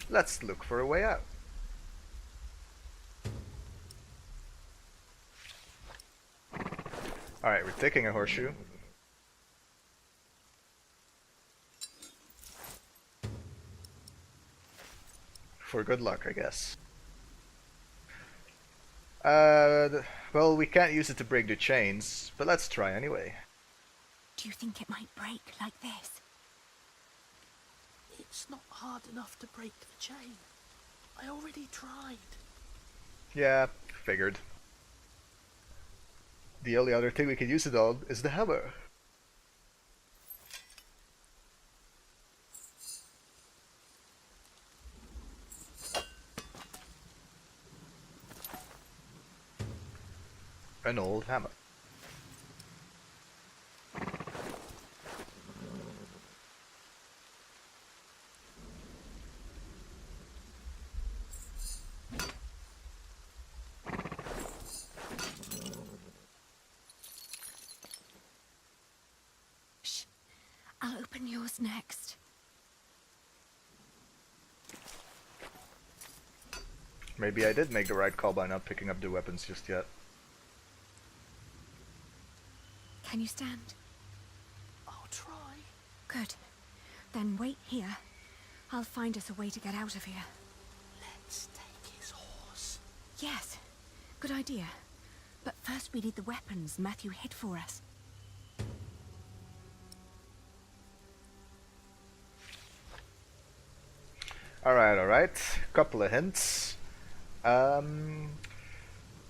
let's look for a way out. Alright, we're taking a horseshoe. For good luck, I guess. Well, we can't use it to break the chains, but let's try anyway. Do you think it might break like this? It's not hard enough to break the chain. I already tried. Yeah, figured. The only other thing we can use it on is the hammer. An old hammer. Shh. I'll open yours next. Maybe I did make the right call by not picking up the weapons just yet. Can you stand? I'll try. Good. Then wait here. I'll find us a way to get out of here. Let's take his horse. Yes. Good idea. But first we need the weapons Matthew hid for us. Alright. Couple of hints.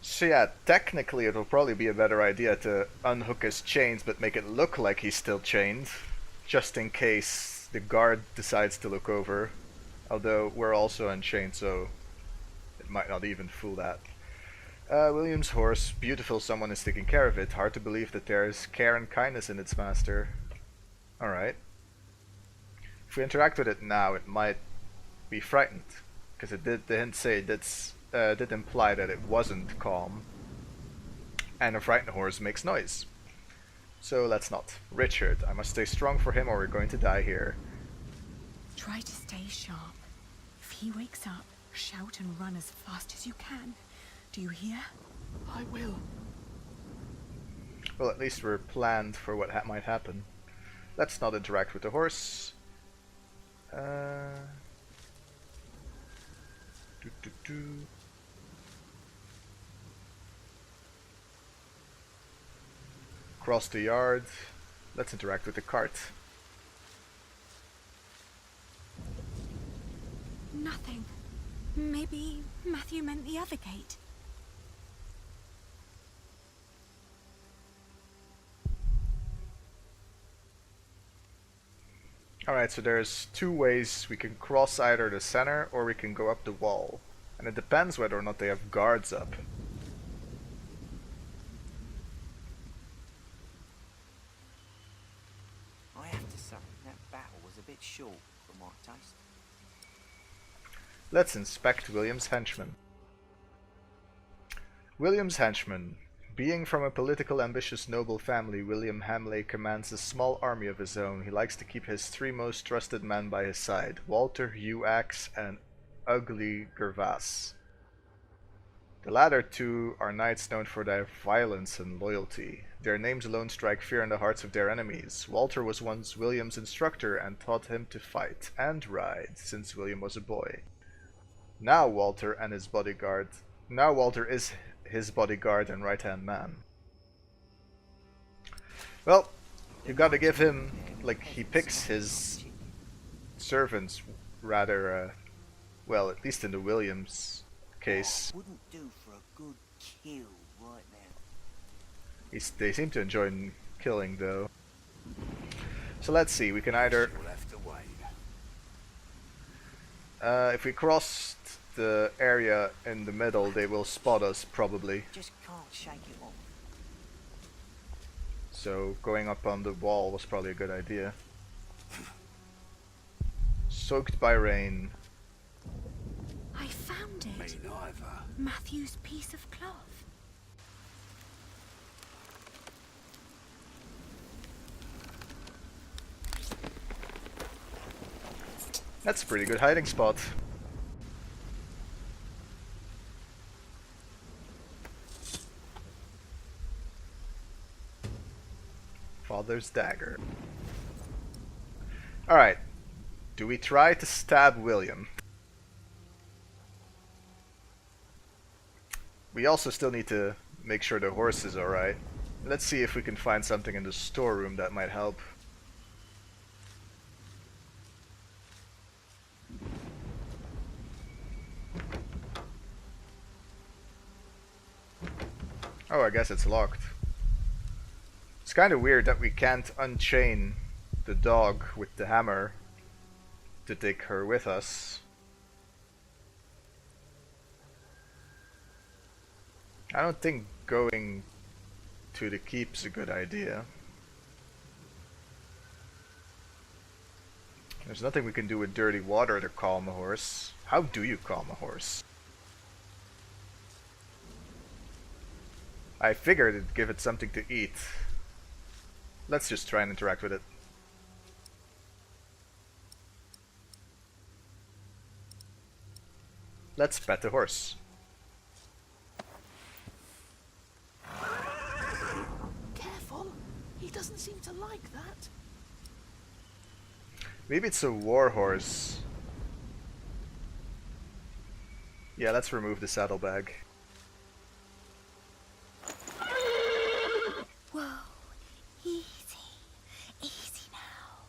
So yeah, technically it will probably be a better idea to unhook his chains but make it look like he's still chained, just in case the guard decides to look over. Although we're also unchained, so it might not even fool that. William's horse, beautiful, someone is taking care of it. Hard to believe that there is care and kindness in its master. Alright. If we interact with it now, it might be frightened, because it did. The hint say it did imply that it wasn't calm, and a frightened horse makes noise. So let's not. Richard, I must stay strong for him or we're going to die here. Try to stay sharp. If he wakes up, shout and run as fast as you can. Do you hear? I will. Well, at least we're planned for what might happen. Let's not interact with the horse. Cross the yard. Let's interact with the cart. Nothing. Maybe Matthew meant the other gate. Alright, so there's two ways we can cross either the center or we can go up the wall. And it depends whether or not they have guards up. I have to say, that battle was a bit short for my taste. Let's inspect William's henchmen. William's henchmen. Being from a political ambitious noble family, William Hamley commands a small army of his own. He likes to keep his three most trusted men by his side, Walter, Hugh Axe, and Ugly Gervas. The latter two are knights known for their violence and loyalty. Their names alone strike fear in the hearts of their enemies. Walter was once William's instructor and taught him to fight and ride since William was a boy. Now Walter is his bodyguard and right-hand man. Well, you gotta give him, like, he picks his servants rather, well, at least in the Williams case. Wouldn't do for a good kill right now. They seem to enjoy killing, though. So let's see, we can either... We'll have to wait. if we crossed the area in the middle, they will spot us, probably. Just can't shake it off. So going up on the wall was probably a good idea. Soaked by rain. I found Me it. neither. Matthew's piece of cloth. That's a pretty good hiding spot. Father's dagger. Alright. Do we try to stab William? We also still need to make sure the horse is alright. Let's see if we can find something in the storeroom that might help. Oh, I guess it's locked. It's kind of weird that we can't unchain the dog with the hammer to take her with us. I don't think going to the keep's a good idea. There's nothing we can do with dirty water to calm a horse. How do you calm a horse? I figured it'd give it something to eat. Let's just try and interact with it. Let's pet the horse. Careful! He doesn't seem to like that. Maybe it's a war horse. Yeah, let's remove the saddlebag. Whoa. Easy. Easy now.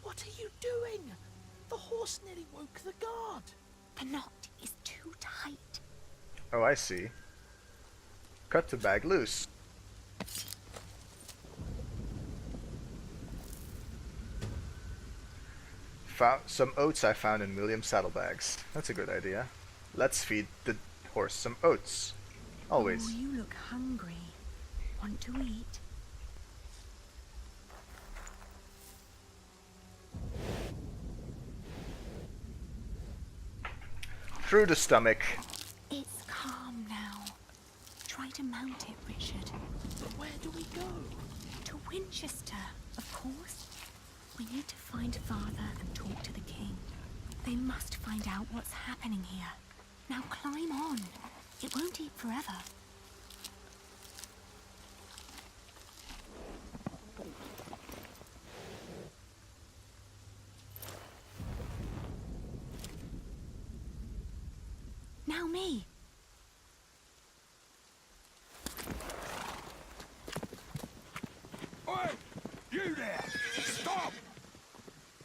What are you doing? The horse nearly woke the guard. The knot is too tight. Oh, I see. Cut the bag loose. Found some oats I found in William's saddlebags. That's a good idea. Let's feed the horse some oats. Always. Oh, you look hungry. Want to eat? Through the stomach. It's calm now. Try to mount it, Richard. But where do we go? To Winchester, of course. We need to find Father and talk to the king. They must find out what's happening here. Now climb on. It won't eat forever. Now me. Oi! You there! Stop!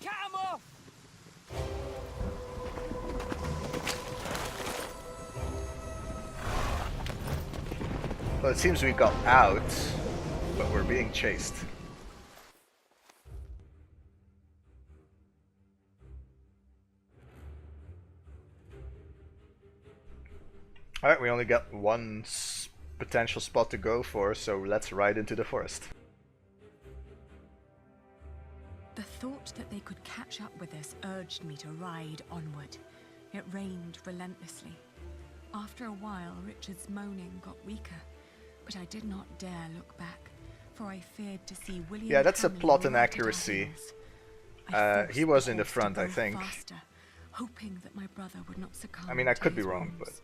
Cut him off! Well, it seems we got out, but we're being chased. Alright, we only got one potential spot to go for, so let's ride into the forest. The thought that they could catch up with us urged me to ride onward. It rained relentlessly. After a while, Richard's moaning got weaker, but I did not dare look back, for I feared to see William. Yeah, that's a Hamley plot right at our inaccuracy. heels. I He forced was the in the horse to front, I go think. faster, hoping that my brother would not succumb. I mean, I to could be his wrong, but wounds.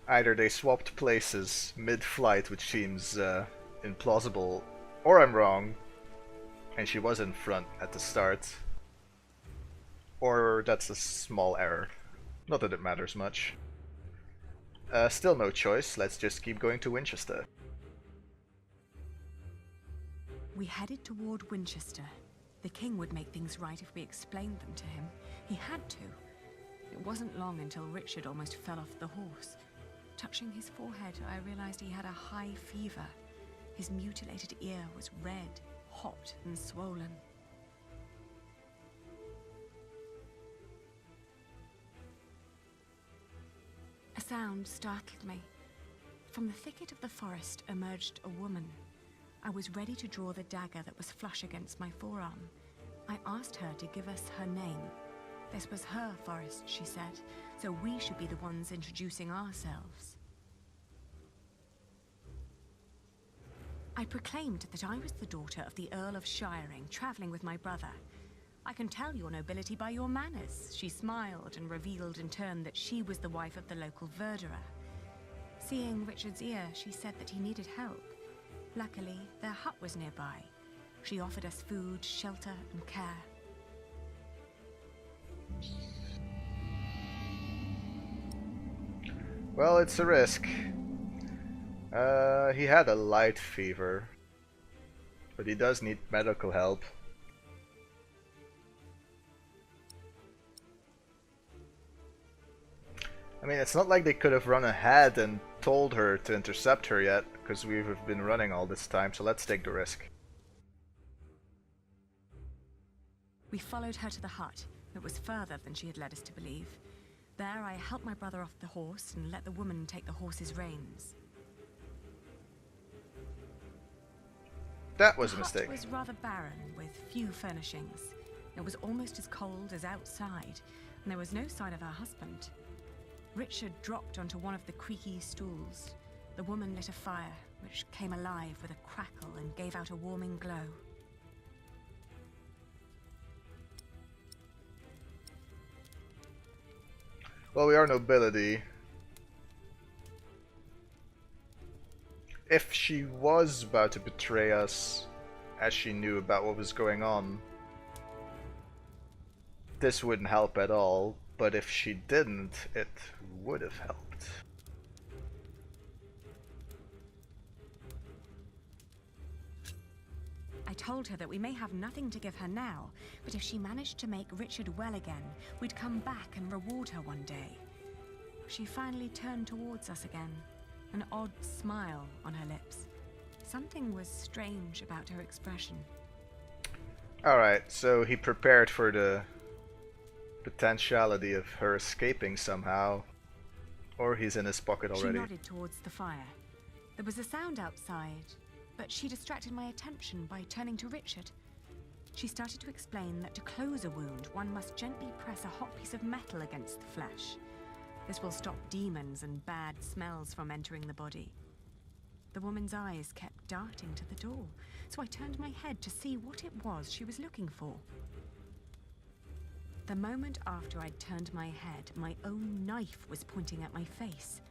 either they swapped places mid-flight, which seems implausible, or I'm wrong, and she was in front at the start, or that's a small error. Not that it matters much. Still no choice, let's just keep going to Winchester. We headed toward Winchester. The king would make things right if we explained them to him. He had to. It wasn't long until Richard almost fell off the horse. Touching his forehead, I realized he had a high fever. His mutilated ear was red, hot, and swollen. A sound startled me. From the thicket of the forest emerged a woman. I was ready to draw the dagger that was flush against my forearm. I asked her to give us her name. This was her forest, she said, so we should be the ones introducing ourselves. I proclaimed that I was the daughter of the Earl of Shiring, traveling with my brother. I can tell your nobility by your manners. She smiled and revealed in turn that she was the wife of the local verderer. Seeing Richard's ear, she said that he needed help. Luckily, their hut was nearby. She offered us food, shelter, and care. Well, it's a risk. He had a light fever, but he does need medical help. I mean, it's not like they could have run ahead and told her to intercept her yet, because we've been running all this time, so let's take the risk. We followed her to the hut. It was further than she had led us to believe. There, I helped my brother off the horse and let the woman take the horse's reins. That was a mistake. The hut was rather barren, with few furnishings. It was almost as cold as outside, and there was no sign of her husband. Richard dropped onto one of the creaky stools. The woman lit a fire, which came alive with a crackle and gave out a warming glow. Well, we are nobility. If she was about to betray us, as she knew about what was going on, this wouldn't help at all. But if she didn't, it would have helped. I told her that we may have nothing to give her now, but if she managed to make Richard well again, we'd come back and reward her one day. She finally turned towards us again, an odd smile on her lips. Something was strange about her expression. Alright, so he prepared for the potentiality of her escaping somehow, or he's in his pocket already. She nodded towards the fire. There was a sound outside, but she distracted my attention by turning to Richard. She started to explain that to close a wound, one must gently press a hot piece of metal against the flesh. This will stop demons and bad smells from entering the body. The woman's eyes kept darting to the door, so I turned my head to see what it was she was looking for. The moment after I'd turned my head, my own knife was pointing at my face.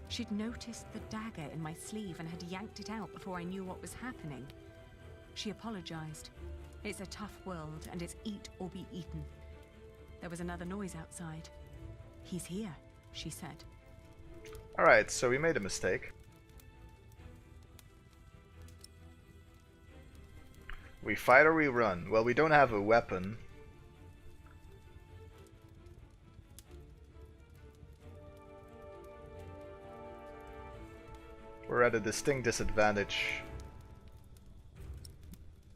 She'd noticed the dagger in my sleeve and had yanked it out before I knew what was happening. She apologized. It's a tough world, and it's eat or be eaten. There was another noise outside. He's here, she said. Alright, so we made a mistake. We fight or we run. Well, we don't have a weapon. We're at a distinct disadvantage.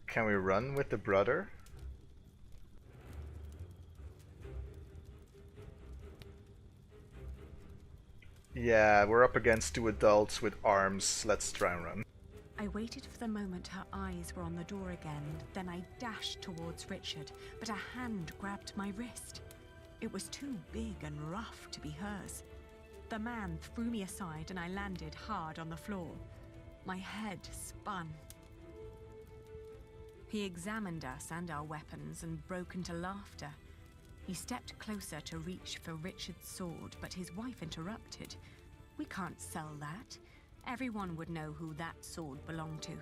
Can we run with the brother? Yeah, we're up against two adults with arms. Let's try and run. I waited for the moment her eyes were on the door again, then I dashed towards Richard, but a hand grabbed my wrist. It was too big and rough to be hers. The man threw me aside and I landed hard on the floor. My head spun. He examined us and our weapons and broke into laughter. He stepped closer to reach for Richard's sword, but his wife interrupted. We can't sell that. Everyone would know who that sword belonged to.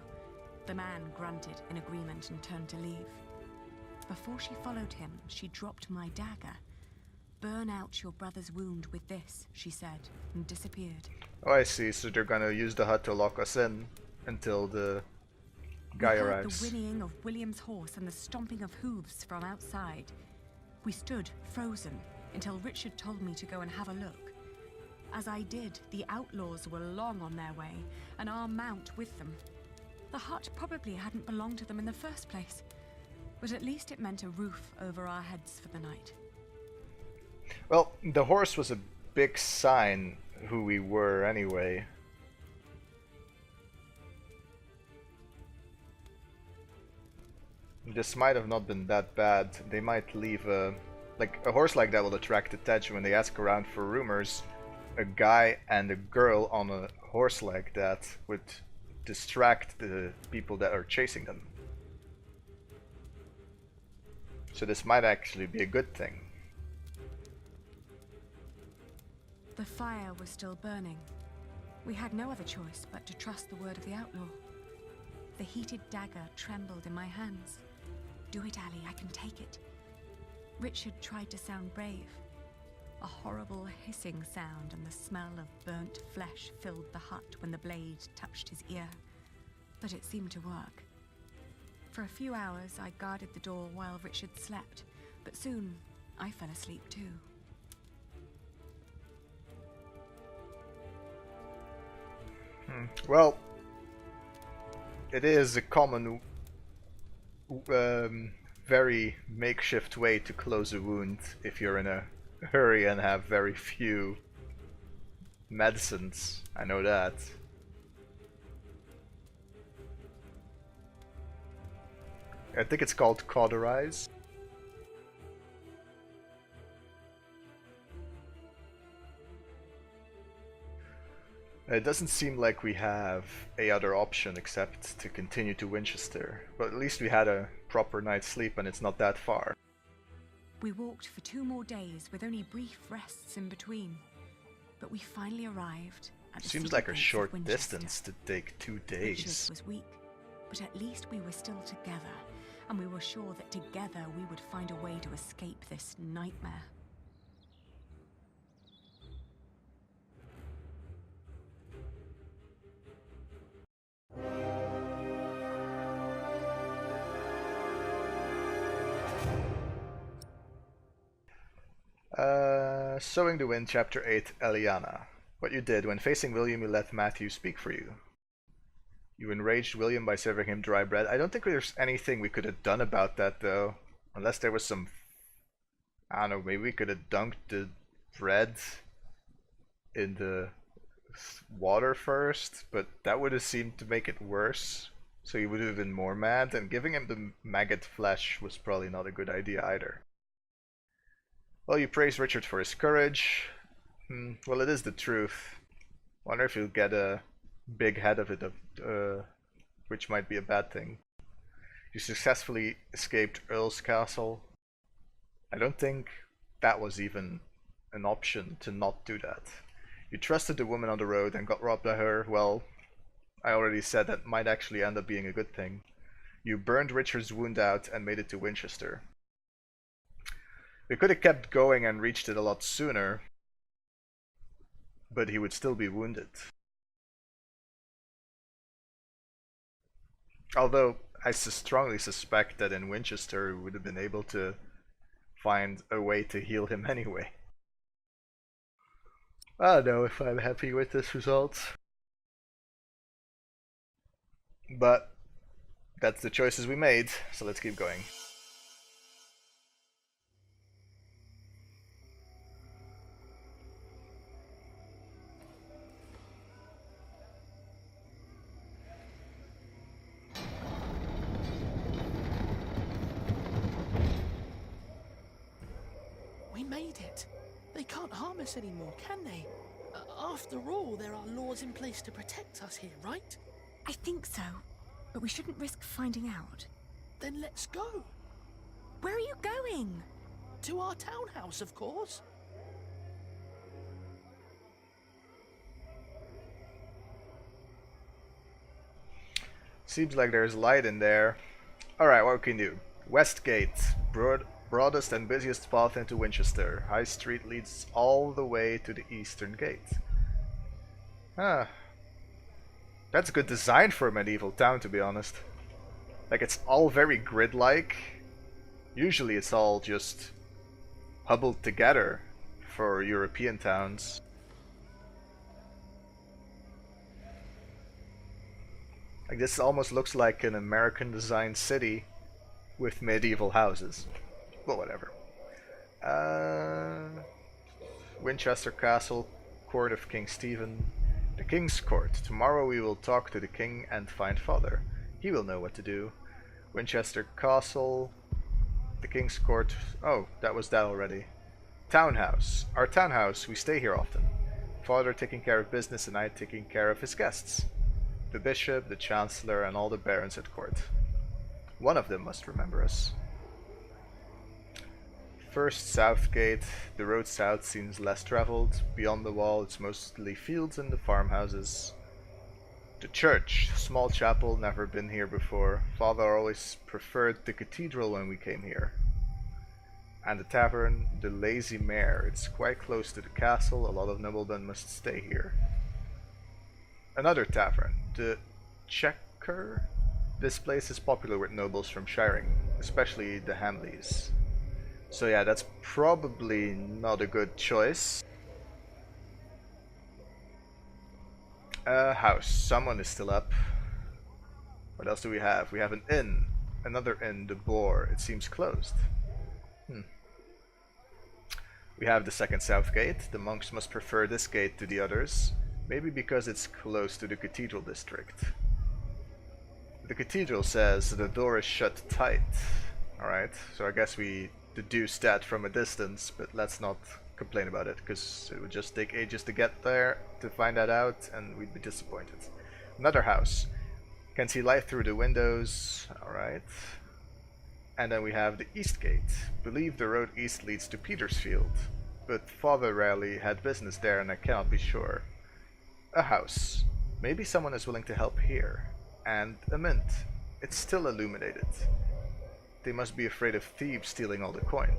The man grunted in agreement and turned to leave. Before she followed him, she dropped my dagger. "Burn out your brother's wound with this," she said, and disappeared. Oh, I see. So they're gonna use the hut to lock us in until the guy We heard arrives. the whinnying of William's horse and the stomping of hooves from outside. We stood, frozen, until Richard told me to go and have a look. As I did, the outlaws were long on their way, and our mount with them. The hut probably hadn't belonged to them in the first place, but at least it meant a roof over our heads for the night. Well, the horse was a big sign who we were anyway. This might have not been that bad. They might leave a horse like that will attract attention when they ask around for rumors. A guy and a girl on a horse like that would distract the people that are chasing them. So this might actually be a good thing. The fire was still burning. We had no other choice but to trust the word of the outlaw. The heated dagger trembled in my hands. Do it, Ali, I can take it. Richard tried to sound brave. A horrible hissing sound and the smell of burnt flesh filled the hut when the blade touched his ear. But it seemed to work. For a few hours I guarded the door while Richard slept, but soon I fell asleep too. Well, it is a common, very makeshift way to close a wound if you're in a hurry and have very few medicines. I know that. I think it's called cauterize. It doesn't seem like we have a other option except to continue to Winchester, but at least we had a proper night's sleep and it's not that far. We walked for 2 more days with only brief rests in between, but we finally arrived at the Seems city like a gates of short Winchester. distance to take 2 Richard days. was weak, but at least we were still together, and we were sure that together we would find a way to escape this nightmare. Sowing the Wind, Chapter 8, Eliana. What you did. When facing William, you let Matthew speak for you. You enraged William by serving him dry bread. I don't think there's anything we could have done about that, though. Unless there was some... I don't know, maybe we could have dunked the bread in the water first, but that would have seemed to make it worse. So he would have been more mad, and giving him the maggot flesh was probably not a good idea either. Well, you praise Richard for his courage. Well, it is the truth. Wonder if he'll get a big head of it, which might be a bad thing. You successfully escaped Earl's Castle. I don't think that was even an option to not do that. You trusted the woman on the road and got robbed by her. Well, I already said that might actually end up being a good thing. You burned Richard's wound out and made it to Winchester. We could have kept going and reached it a lot sooner, but he would still be wounded. Although, I strongly suspect that in Winchester we would have been able to find a way to heal him anyway. I don't know if I'm happy with this result. But that's the choices we made, so let's keep going. We made it. They can't harm us anymore, can they? After all, there are laws in place to protect us here, right? I think so, but we shouldn't risk finding out. Then let's go. Where are you going? To our townhouse, of course. Seems like there's light in there. Alright, what can we do? West Gate, broadest and busiest path into Winchester. High Street leads all the way to the Eastern Gate. Ah. That's a good design for a medieval town, to be honest. Like, it's all very grid-like. Usually it's all just huddled together for European towns. Like, this almost looks like an American designed city with medieval houses. Well, whatever. Winchester Castle, Court of King Stephen. The King's Court. Tomorrow we will talk to the King and find Father. He will know what to do. Winchester Castle. The King's Court. Oh, that was that already. Townhouse. Our townhouse. We stay here often. Father taking care of business and I taking care of his guests. The bishop, the chancellor, and all the barons at court. One of them must remember us. First, South Gate. The road south seems less traveled. Beyond the wall, it's mostly fields and the farmhouses. The church, small chapel, never been here before. Father always preferred the cathedral when we came here. And the tavern, the Lazy Mare. It's quite close to the castle. A lot of noblemen must stay here. Another tavern, the Checker. This place is popular with nobles from Shiring, especially the Hamleys. So yeah, that's probably not a good choice. House. Someone is still up. What else do we have? We have an inn. Another inn, the Boar. It seems closed. We have the second south gate. The monks must prefer this gate to the others. Maybe because it's close to the cathedral district. The cathedral says the door is shut tight. Alright, so I guess we deduce that from a distance, but let's not complain about it, because it would just take ages to get there to find that out, and we'd be disappointed. Another house. Can see light through the windows. Alright. And then we have the east gate. Believe the road east leads to Petersfield, but Father rarely had business there and I cannot be sure. A house. Maybe someone is willing to help here. And a mint. It's still illuminated. They must be afraid of thieves stealing all the coin.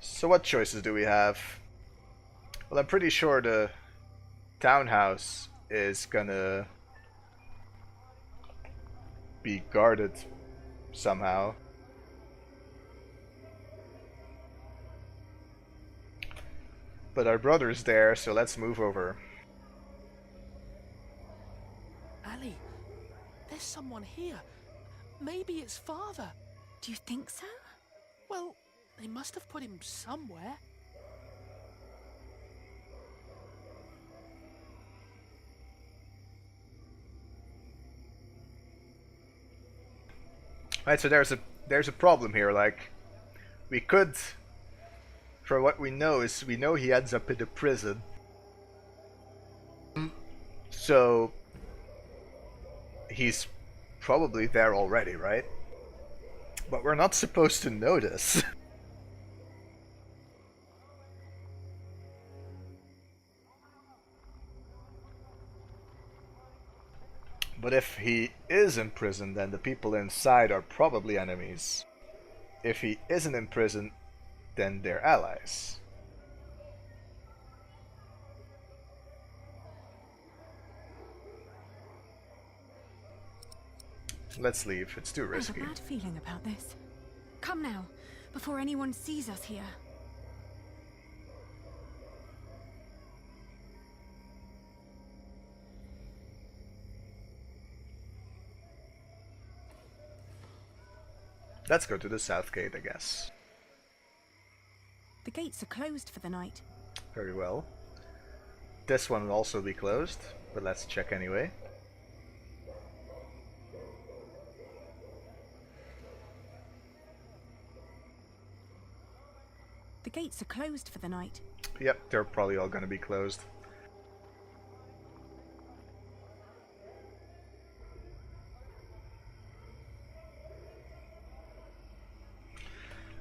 So what choices do we have? Well, I'm pretty sure the townhouse is gonna be guarded somehow. But our brother's there, so let's move over. Ali, there's someone here. Maybe it's Father. Do you think so? Well, they must have put him somewhere. Right, so there's a problem here. Like, we could, for what we know is we know he ends up in the prison. So he's probably there already, right? But we're not supposed to know this. But if he is in prison, then the people inside are probably enemies. If he isn't in prison, then they're allies. Let's leave. It's too risky. I have a bad feeling about this. Come now, before anyone sees us here. Let's go to the south gate, I guess. The gates are closed for the night. Very well. This one will also be closed, but let's check anyway. The gates are closed for the night. Yep, they're probably all gonna be closed.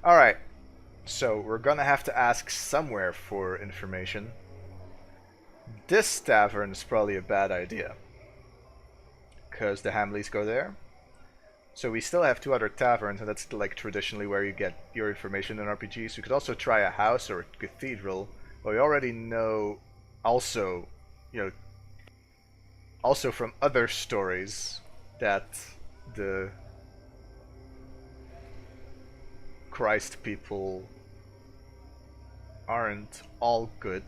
Alright, so we're gonna have to ask somewhere for information. This tavern is probably a bad idea, because the Hamleys go there. So we still have two other taverns, and that's like traditionally where you get your information in RPGs. We could also try a house or a cathedral, but we already know also, also from other stories that the Christ people aren't all good.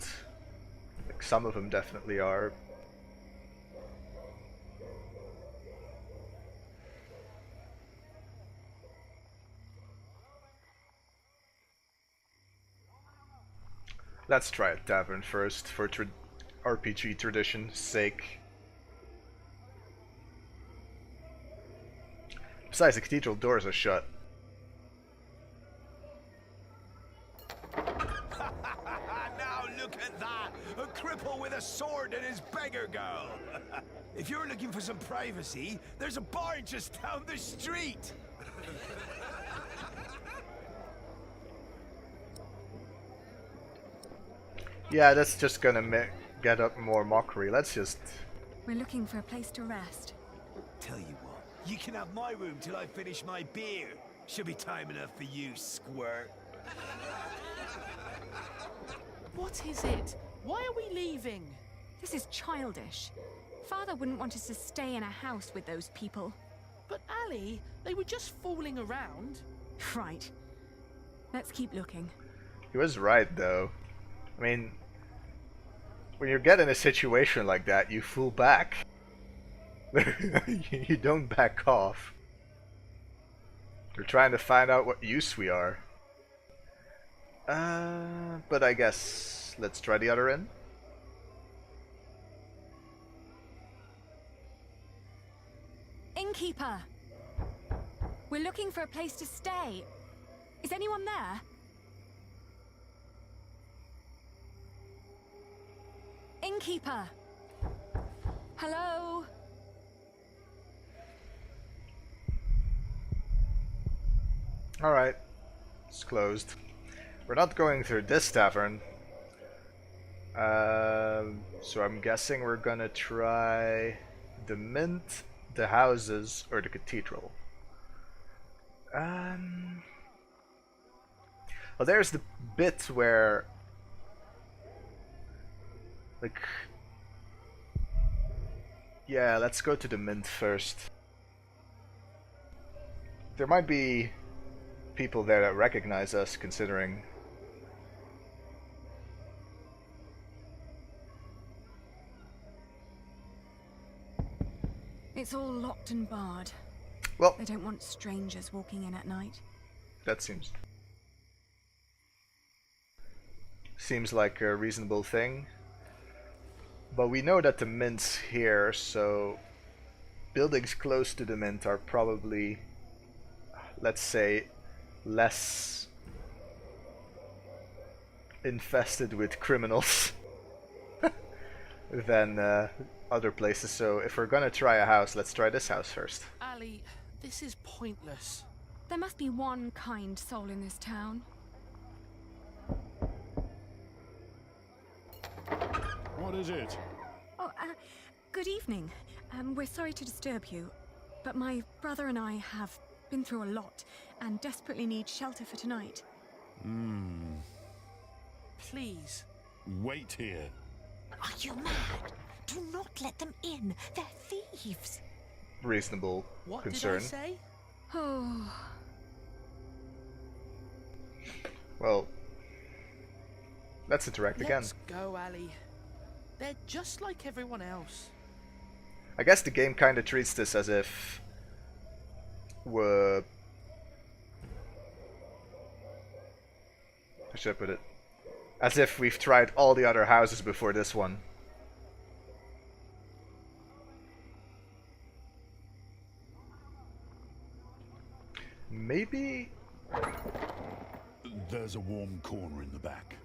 Like, some of them definitely are. Let's try a tavern first, for RPG tradition's sake. Besides, the cathedral doors are shut. Now look at that! A cripple with a sword and his beggar girl! If you're looking for some privacy, there's a bar just down the street! Yeah, that's just gonna get up more mockery. Let's just... We're looking for a place to rest. Tell you what, you can have my room till I finish my beer. Should be time enough for you, squirt. What is it? Why are we leaving? This is childish. Father wouldn't want us to stay in a house with those people. But Ali, they were just fooling around. Right. Let's keep looking. He was right, though. I mean, when you get in a situation like that, you fool back. You don't back off. We're trying to find out what use we are. But I guess let's try the other end. Innkeeper! We're looking for a place to stay. Is anyone there? Innkeeper! Hello? Alright. It's closed. We're not going through this tavern. So I'm guessing we're gonna try the Mint, the houses, or the cathedral. Well, there's the bit where, like, yeah, let's go to the Mint first. There might be people there that recognize us, considering. It's all locked and barred. Well, They don't want strangers walking in at night. that seems like a reasonable thing. But we know that the Mint's here, so buildings close to the Mint are probably, let's say, less infested with criminals than other places. So if we're gonna try a house, let's try this house first. Ali, this is pointless. There must be one kind soul in this town. What is it? Oh, good evening. We're sorry to disturb you, but my brother and I have been through a lot and desperately need shelter for tonight. Please. Wait here. Are you mad? Do not let them in. They're thieves. Reasonable What concern. did I say? Oh, Well, let's interact again. Let's go, Ali. They're just like everyone else. I guess the game kind of treats this as if we're... How should I put it? As if we've tried all the other houses before this one. Maybe... There's a warm corner in the back.